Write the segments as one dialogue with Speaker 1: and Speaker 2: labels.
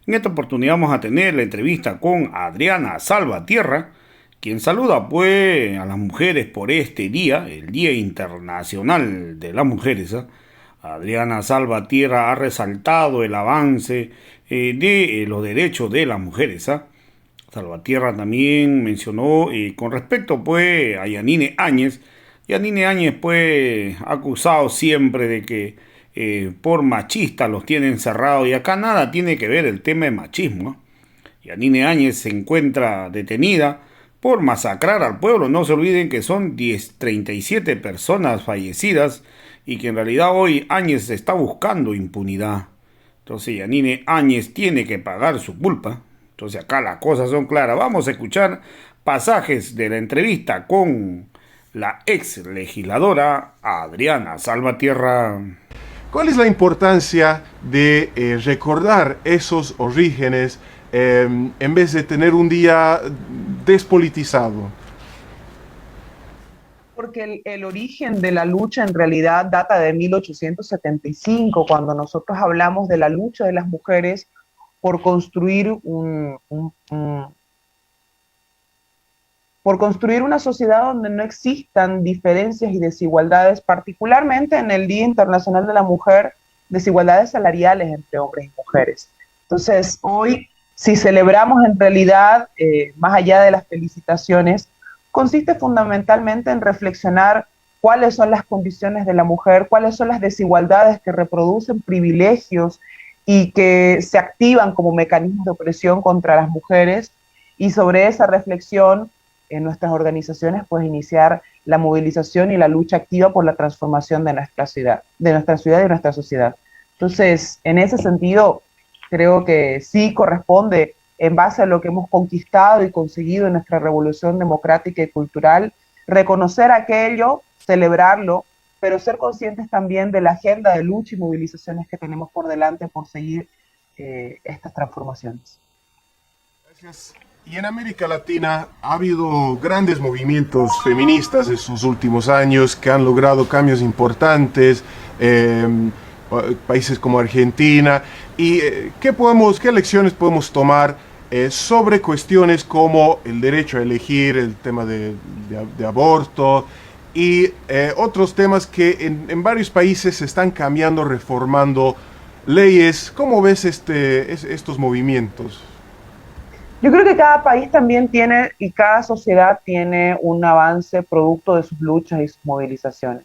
Speaker 1: En esta oportunidad vamos a tener la entrevista con Adriana Salvatierra, quien saluda pues a las mujeres por este día, el Día Internacional de las Mujeres. ¿Ah? Adriana Salvatierra ha resaltado el avance de los derechos de las mujeres. ¿Ah? Salvatierra también mencionó con respecto pues a Yanine Áñez. Yanine Áñez pues ha acusado siempre de que por machista los tienen encerrados y acá nada tiene que ver el tema de machismo. ¿Eh? Yanine Áñez se encuentra detenida por masacrar al pueblo. No se olviden que son 37 personas fallecidas y que en realidad hoy Áñez está buscando impunidad. Entonces Yanine Áñez tiene que pagar su culpa. Entonces acá las cosas son claras. Vamos a escuchar pasajes de la entrevista con la ex legisladora Adriana Salvatierra.
Speaker 2: ¿Cuál es la importancia de recordar esos orígenes en vez de tener un día despolitizado?
Speaker 3: Porque el origen de la lucha en realidad data de 1875, cuando nosotros hablamos de la lucha de las mujeres por construir por construir una sociedad donde no existan diferencias y desigualdades, particularmente en el Día Internacional de la Mujer, desigualdades salariales entre hombres y mujeres. Entonces, hoy, si celebramos en realidad, más allá de las felicitaciones, consiste fundamentalmente en reflexionar cuáles son las condiciones de la mujer, cuáles son las desigualdades que reproducen privilegios y que se activan como mecanismos de opresión contra las mujeres, y sobre esa reflexión en nuestras organizaciones pues iniciar la movilización y la lucha activa por la transformación de nuestra ciudad y de nuestra sociedad. Entonces, en ese sentido, creo que sí corresponde, en base a lo que hemos conquistado y conseguido en nuestra revolución democrática y cultural, reconocer aquello, celebrarlo, pero ser conscientes también de la agenda de lucha y movilizaciones que tenemos por delante por seguir estas transformaciones.
Speaker 2: Gracias. Y en América Latina ha habido grandes movimientos feministas en sus últimos años que han logrado cambios importantes, eh, países como Argentina. ¿Y qué lecciones podemos tomar sobre cuestiones como el derecho a elegir, el tema de aborto y otros temas que en varios países se están cambiando, reformando leyes? ¿Cómo ves estos movimientos?
Speaker 3: Yo creo que cada país también tiene y cada sociedad tiene un avance producto de sus luchas y sus movilizaciones.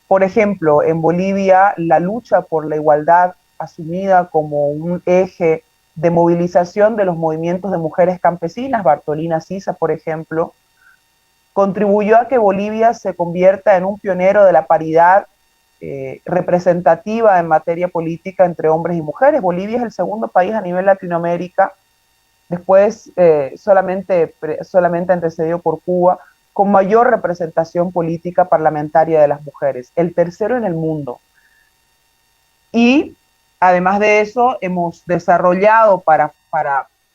Speaker 3: Por ejemplo, en Bolivia, la lucha por la igualdad asumida como un eje de movilización de los movimientos de mujeres campesinas, Bartolina Sisa, por ejemplo, contribuyó a que Bolivia se convierta en un pionero de la paridad representativa en materia política entre hombres y mujeres. Bolivia es el segundo país a nivel Latinoamérica, después solamente antecedido por Cuba, con mayor representación política parlamentaria de las mujeres, el tercero en el mundo. Y además de eso, hemos desarrollado para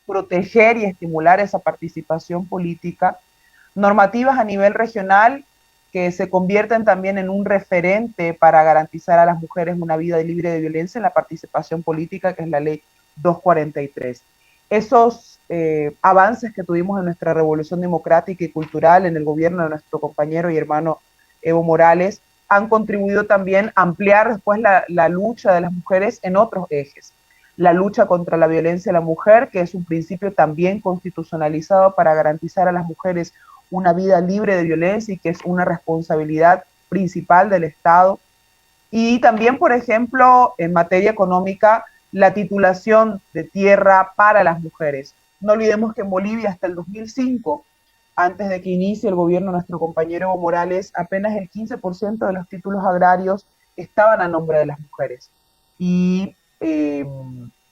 Speaker 3: proteger y estimular esa participación política normativas a nivel regional que se convierten también en un referente para garantizar a las mujeres una vida libre de violencia en la participación política, que es la ley 243. Esos avances que tuvimos en nuestra revolución democrática y cultural en el gobierno de nuestro compañero y hermano Evo Morales han contribuido también a ampliar después la lucha de las mujeres en otros ejes. La lucha contra la violencia a la mujer, que es un principio también constitucionalizado para garantizar a las mujeres una vida libre de violencia y que es una responsabilidad principal del Estado. Y también, por ejemplo, en materia económica, la titulación de tierra para las mujeres. No olvidemos que en Bolivia hasta el 2005, antes de que inicie el gobierno de nuestro compañero Evo Morales, apenas el 15% de los títulos agrarios estaban a nombre de las mujeres. Y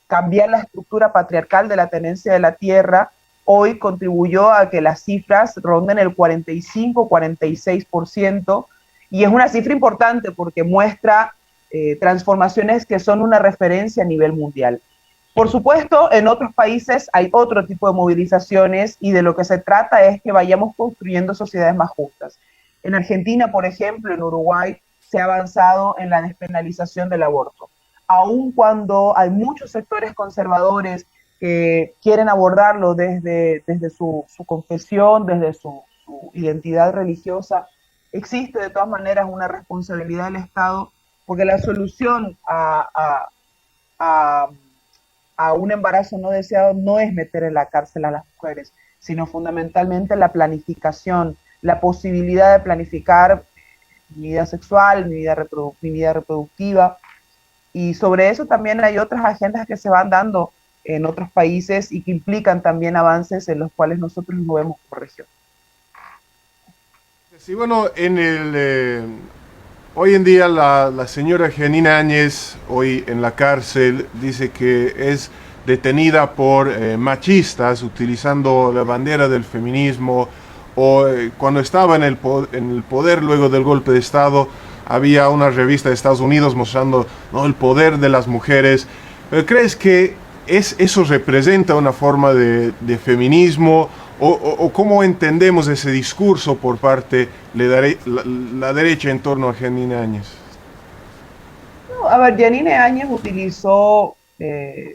Speaker 3: cambiar la estructura patriarcal de la tenencia de la tierra hoy contribuyó a que las cifras ronden el 45-46%, y es una cifra importante porque muestra transformaciones que son una referencia a nivel mundial. Por supuesto, en otros países hay otro tipo de movilizaciones y de lo que se trata es que vayamos construyendo sociedades más justas. En Argentina, por ejemplo, en Uruguay, se ha avanzado en la despenalización del aborto. aun cuando hay muchos sectores conservadores que quieren abordarlo desde su confesión, desde su identidad religiosa, existe de todas maneras una responsabilidad del Estado, porque la solución a, a un embarazo no deseado no es meter en la cárcel a las mujeres, sino fundamentalmente la planificación, la posibilidad de planificar mi vida sexual, mi vida reproductiva. Y sobre eso también hay otras agendas que se van dando en otros países y que implican también avances en los cuales nosotros no vemos como región.
Speaker 2: Sí, bueno, hoy en día la señora Janine Áñez, hoy en la cárcel, dice que es detenida por machistas utilizando la bandera del feminismo, o cuando estaba en en el poder luego del golpe de Estado, había una revista de Estados Unidos mostrando, ¿no?, el poder de las mujeres. ¿Crees que eso representa una forma de feminismo? O cómo entendemos ese discurso por parte de la derecha en torno a Janine Áñez?
Speaker 3: No, a ver, Janine Áñez utilizó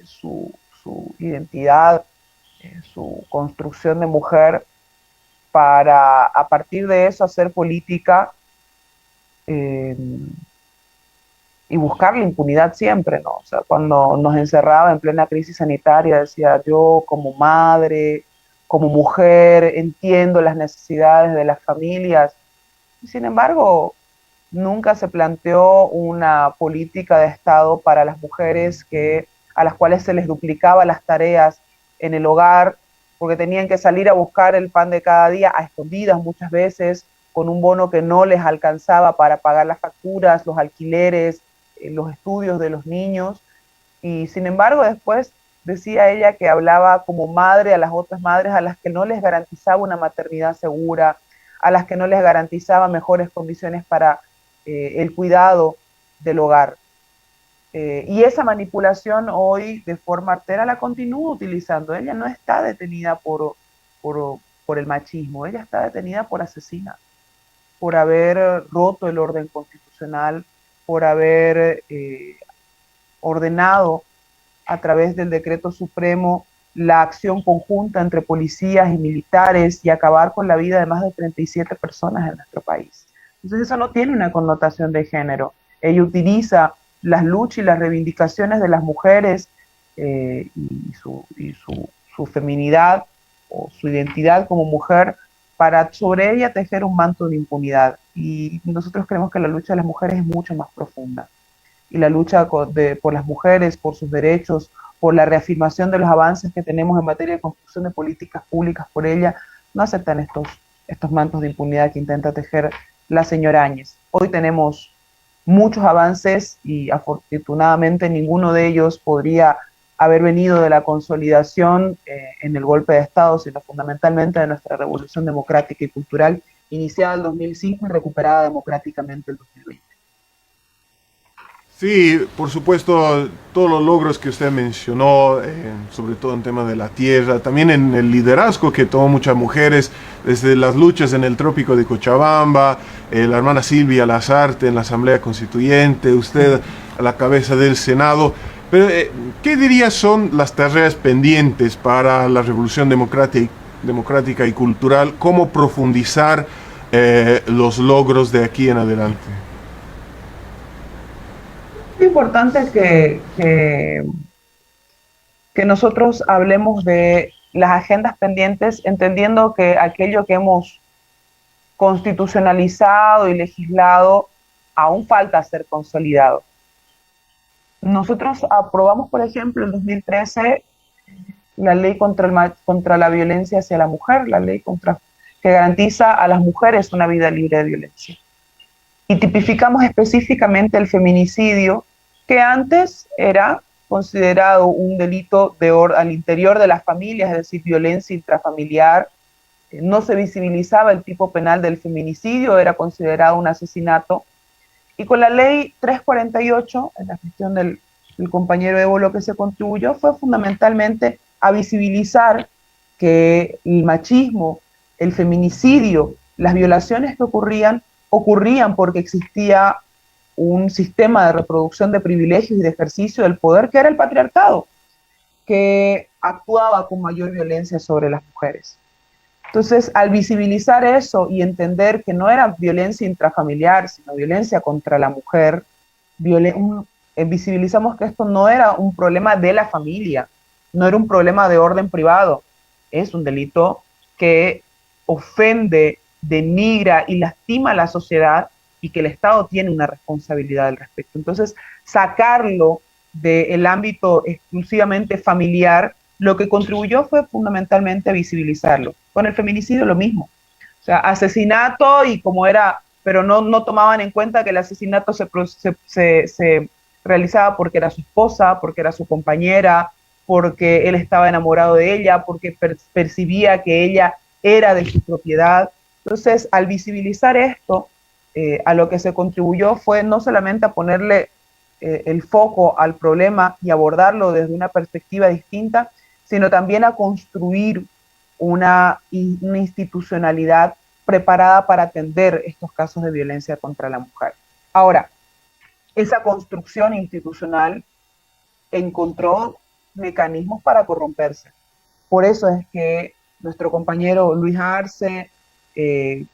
Speaker 3: su identidad, su construcción de mujer para a partir de eso hacer política eh, y buscar la impunidad siempre, ¿no? O sea, cuando nos encerraba en plena crisis sanitaria, decía yo como madre, como mujer, entiendo las necesidades de las familias. Y sin embargo, nunca se planteó una política de Estado para las mujeres a las cuales se les duplicaba las tareas en el hogar, porque tenían que salir a buscar el pan de cada día a escondidas muchas veces, con un bono que no les alcanzaba para pagar las facturas, los alquileres, los estudios de los niños. Y sin embargo, después decía ella que hablaba como madre a las otras madres a las que no les garantizaba una maternidad segura, a las que no les garantizaba mejores condiciones para el cuidado del hogar. Y esa manipulación hoy de forma artera la continúa utilizando. Ella no está detenida por el machismo, ella está detenida por asesina, por haber roto el orden constitucional, por haber ordenado a través del decreto supremo la acción conjunta entre policías y militares y acabar con la vida de más de 37 personas en nuestro país. Entonces eso no tiene una connotación de género. Ella utiliza las luchas y las reivindicaciones de las mujeres su feminidad o su identidad como mujer para sobre ella tejer un manto de impunidad. Y nosotros creemos que la lucha de las mujeres es mucho más profunda. Y la lucha por las mujeres, por sus derechos, por la reafirmación de los avances que tenemos en materia de construcción de políticas públicas por ella, no aceptan estos mantos de impunidad que intenta tejer la señora Áñez. Hoy tenemos muchos avances y afortunadamente ninguno de ellos podría haber venido de la consolidación en el golpe de Estado, sino fundamentalmente de nuestra revolución democrática y cultural iniciada en el 2005 y recuperada democráticamente en el 2020.
Speaker 2: Sí, por supuesto, todos los logros que usted mencionó, sobre todo en tema de la tierra, también en el liderazgo que tomó muchas mujeres, desde las luchas en el trópico de Cochabamba, la hermana Silvia Lazarte en la Asamblea Constituyente, usted a la cabeza del Senado. Pero, ¿qué diría son las tareas pendientes para la revolución democrática y cultural? ¿Cómo profundizar los logros de aquí en adelante?
Speaker 3: Es importante que nosotros hablemos de las agendas pendientes, entendiendo que aquello que hemos constitucionalizado y legislado aún falta ser consolidado. Nosotros aprobamos, por ejemplo, en 2013 la ley contra la violencia hacia la mujer, la ley que garantiza a las mujeres una vida libre de violencia. Y tipificamos específicamente el feminicidio, que antes era considerado un delito al interior de las familias, es decir, violencia intrafamiliar. No se visibilizaba el tipo penal del feminicidio, era considerado un asesinato. Y con la ley 348, en la gestión del compañero Evo, lo que se contribuyó fue fundamentalmente a visibilizar que el machismo, el feminicidio, las violaciones que ocurrían porque existía un sistema de reproducción de privilegios y de ejercicio del poder que era el patriarcado, que actuaba con mayor violencia sobre las mujeres. Entonces, al visibilizar eso y entender que no era violencia intrafamiliar, sino violencia contra la mujer, visibilizamos que esto no era un problema de la familia, no era un problema de orden privado, es un delito que ofende, denigra y lastima a la sociedad y que el Estado tiene una responsabilidad al respecto. Entonces, sacarlo del ámbito exclusivamente familiar, lo que contribuyó fue fundamentalmente visibilizarlo. Con el feminicidio lo mismo. O sea, asesinato y como era, pero no tomaban en cuenta que el asesinato se realizaba porque era su esposa, porque era su compañera, porque él estaba enamorado de ella, porque percibía que ella era de su propiedad. Entonces, al visibilizar esto, a lo que se contribuyó fue no solamente a ponerle el foco al problema y abordarlo desde una perspectiva distinta, sino también a construir una institucionalidad preparada para atender estos casos de violencia contra la mujer. Ahora, esa construcción institucional encontró mecanismos para corromperse. Por eso es que nuestro compañero Luis Arce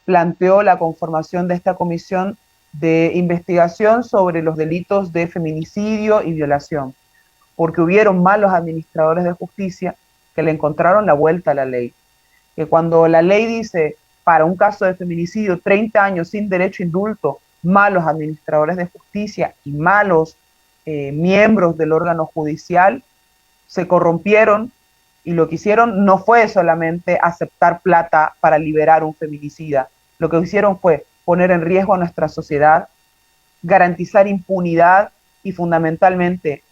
Speaker 3: planteó la conformación de esta comisión de investigación sobre los delitos de feminicidio y violación, porque hubieron malos administradores de justicia que le encontraron la vuelta a la ley. Que cuando la ley dice para un caso de feminicidio 30 años sin derecho a indulto, malos administradores de justicia y malos miembros del órgano judicial se corrompieron y lo que hicieron no fue solamente aceptar plata para liberar un feminicida, lo que hicieron fue poner en riesgo a nuestra sociedad, garantizar impunidad y fundamentalmente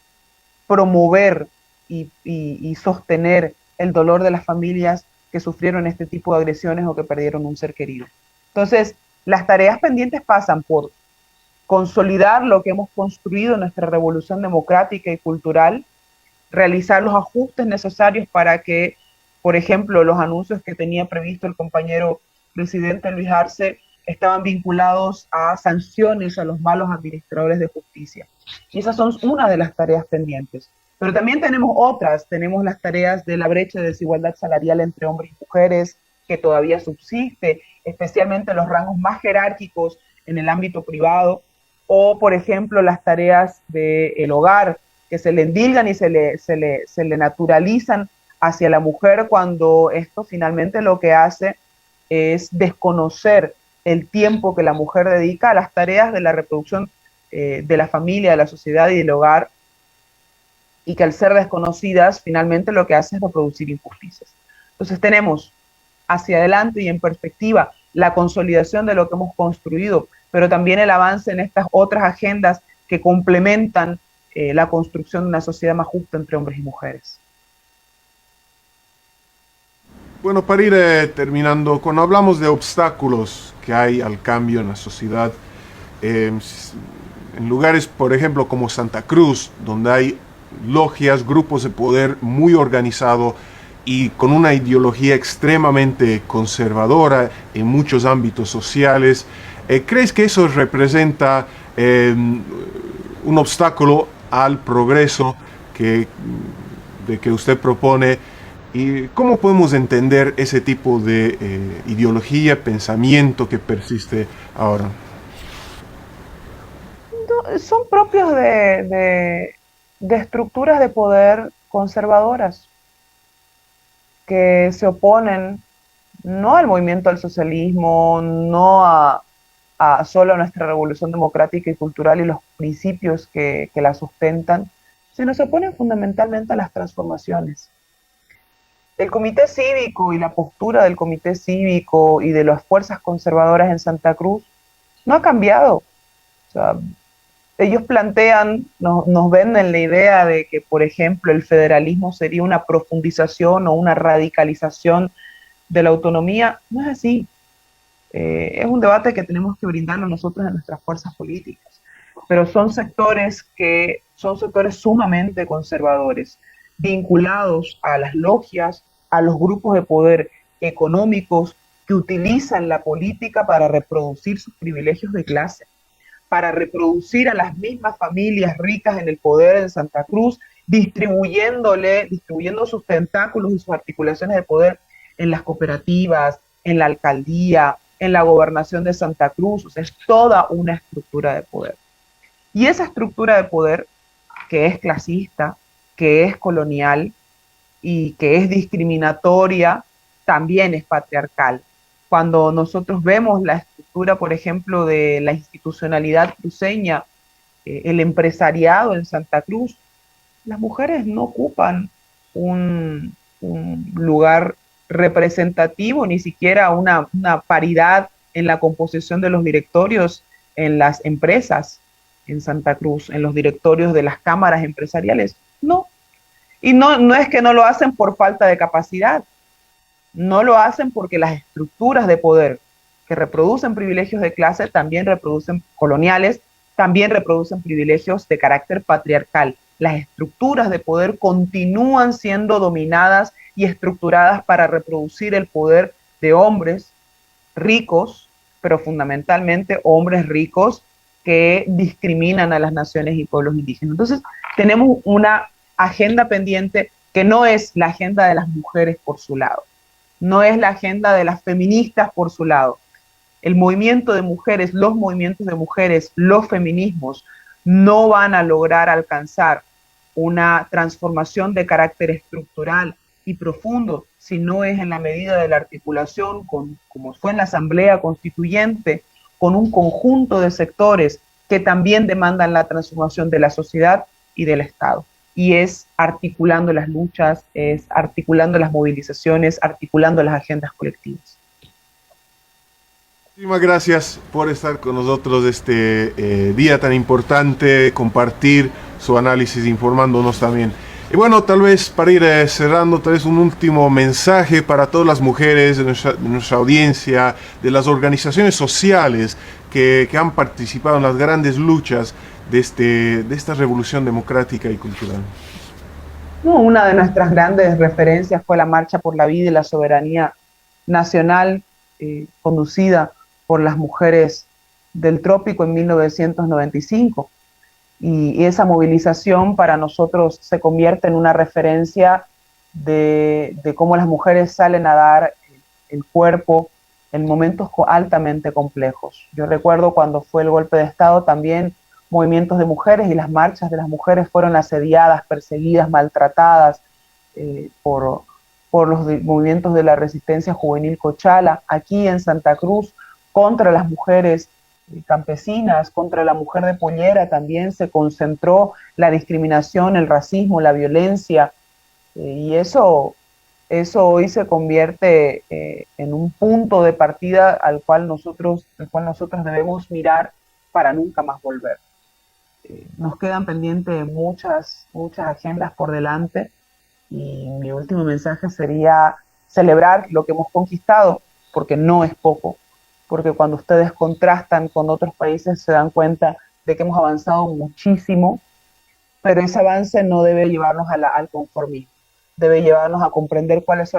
Speaker 3: promover y sostener el dolor de las familias que sufrieron este tipo de agresiones o que perdieron un ser querido. Entonces, las tareas pendientes pasan por consolidar lo que hemos construido en nuestra revolución democrática y cultural, realizar los ajustes necesarios para que, por ejemplo, los anuncios que tenía previsto el compañero presidente Luis Arce estaban vinculados a sanciones a los malos administradores de justicia. Y esas son una de las tareas pendientes. Pero también tenemos otras, tenemos las tareas de la brecha de desigualdad salarial entre hombres y mujeres, que todavía subsiste, especialmente en los rangos más jerárquicos en el ámbito privado, o por ejemplo las tareas del hogar, que se le endilgan y se le naturalizan hacia la mujer cuando esto finalmente lo que hace es desconocer el tiempo que la mujer dedica a las tareas de la reproducción de la familia, de la sociedad y del hogar, y que al ser desconocidas finalmente lo que hace es reproducir injusticias. Entonces tenemos hacia adelante y en perspectiva la consolidación de lo que hemos construido, pero también el avance en estas otras agendas que complementan la construcción de una sociedad más justa entre hombres y mujeres.
Speaker 2: Bueno, para ir terminando, cuando hablamos de obstáculos que hay al cambio en la sociedad, en lugares, por ejemplo, como Santa Cruz, donde hay logias, grupos de poder muy organizados y con una ideología extremadamente conservadora en muchos ámbitos sociales, ¿crees que eso representa un obstáculo al progreso que usted propone? ¿Y cómo podemos entender ese tipo de ideología, pensamiento que persiste ahora?
Speaker 3: No, son propios de estructuras de poder conservadoras que se oponen no al movimiento del socialismo, no a solo a nuestra revolución democrática y cultural y los principios que la sustentan, sino se oponen fundamentalmente a las transformaciones. El comité cívico y la postura del comité cívico y de las fuerzas conservadoras en Santa Cruz no ha cambiado. O sea, ellos plantean, nos venden la idea de que, por ejemplo, el federalismo sería una profundización o una radicalización de la autonomía. No es así. Es un debate que tenemos que brindarlo nosotros en nuestras fuerzas políticas. Pero son sectores sumamente conservadores, vinculados a las logias, a los grupos de poder económicos que utilizan la política para reproducir sus privilegios de clase. para reproducir a las mismas familias ricas en el poder en Santa Cruz, distribuyendo sus tentáculos y sus articulaciones de poder en las cooperativas, en la alcaldía, en la gobernación de Santa Cruz. O sea, es toda una estructura de poder. Y esa estructura de poder, que es clasista, que es colonial y que es discriminatoria, también es patriarcal. Cuando nosotros vemos la estructura, por ejemplo, de la institucionalidad cruceña, el empresariado en Santa Cruz, las mujeres no ocupan un lugar representativo, ni siquiera una paridad en la composición de los directorios en las empresas en Santa Cruz, en los directorios de las cámaras empresariales. No. Y no es que no lo hacen por falta de capacidad, no lo hacen porque las estructuras de poder que reproducen privilegios de clase también reproducen coloniales, también reproducen privilegios de carácter patriarcal. Las estructuras de poder continúan siendo dominadas y estructuradas para reproducir el poder de hombres ricos, pero fundamentalmente hombres ricos que discriminan a las naciones y pueblos indígenas. Entonces, tenemos una agenda pendiente que no es la agenda de las mujeres por su lado, no es la agenda de las feministas por su lado. El movimiento de mujeres, los movimientos de mujeres, los feminismos no van a lograr alcanzar una transformación de carácter estructural y profundo si no es en la medida de la articulación, como fue en la Asamblea Constituyente, con un conjunto de sectores que también demandan la transformación de la sociedad y del Estado. Y es articulando las luchas, es articulando las movilizaciones, articulando las agendas colectivas.
Speaker 2: Muchísimas gracias por estar con nosotros este día tan importante, compartir su análisis, informándonos también. Y bueno, tal vez para ir cerrando, tal vez un último mensaje para todas las mujeres de nuestra audiencia, de las organizaciones sociales que han participado en las grandes luchas de esta revolución democrática y cultural.
Speaker 3: No, una de nuestras grandes referencias fue la Marcha por la Vida y la Soberanía Nacional, conducida por las mujeres del Trópico en 1995. Y esa movilización para nosotros se convierte en una referencia de cómo las mujeres salen a dar el cuerpo en momentos altamente complejos. Yo recuerdo cuando fue el golpe de Estado, también movimientos de mujeres y las marchas de las mujeres fueron asediadas, perseguidas, maltratadas por los movimientos de la resistencia juvenil Cochala. Aquí en Santa Cruz, contra las mujeres campesinas, contra la mujer de pollera, también se concentró la discriminación, el racismo, la violencia, y eso hoy se convierte en un punto de partida al cual nosotros debemos mirar para nunca más volver. Nos quedan pendientes muchas agendas por delante, y mi último mensaje sería celebrar lo que hemos conquistado, porque no es poco, porque cuando ustedes contrastan con otros países se dan cuenta de que hemos avanzado muchísimo, pero ese avance no debe llevarnos al conformismo, debe llevarnos a comprender cuáles son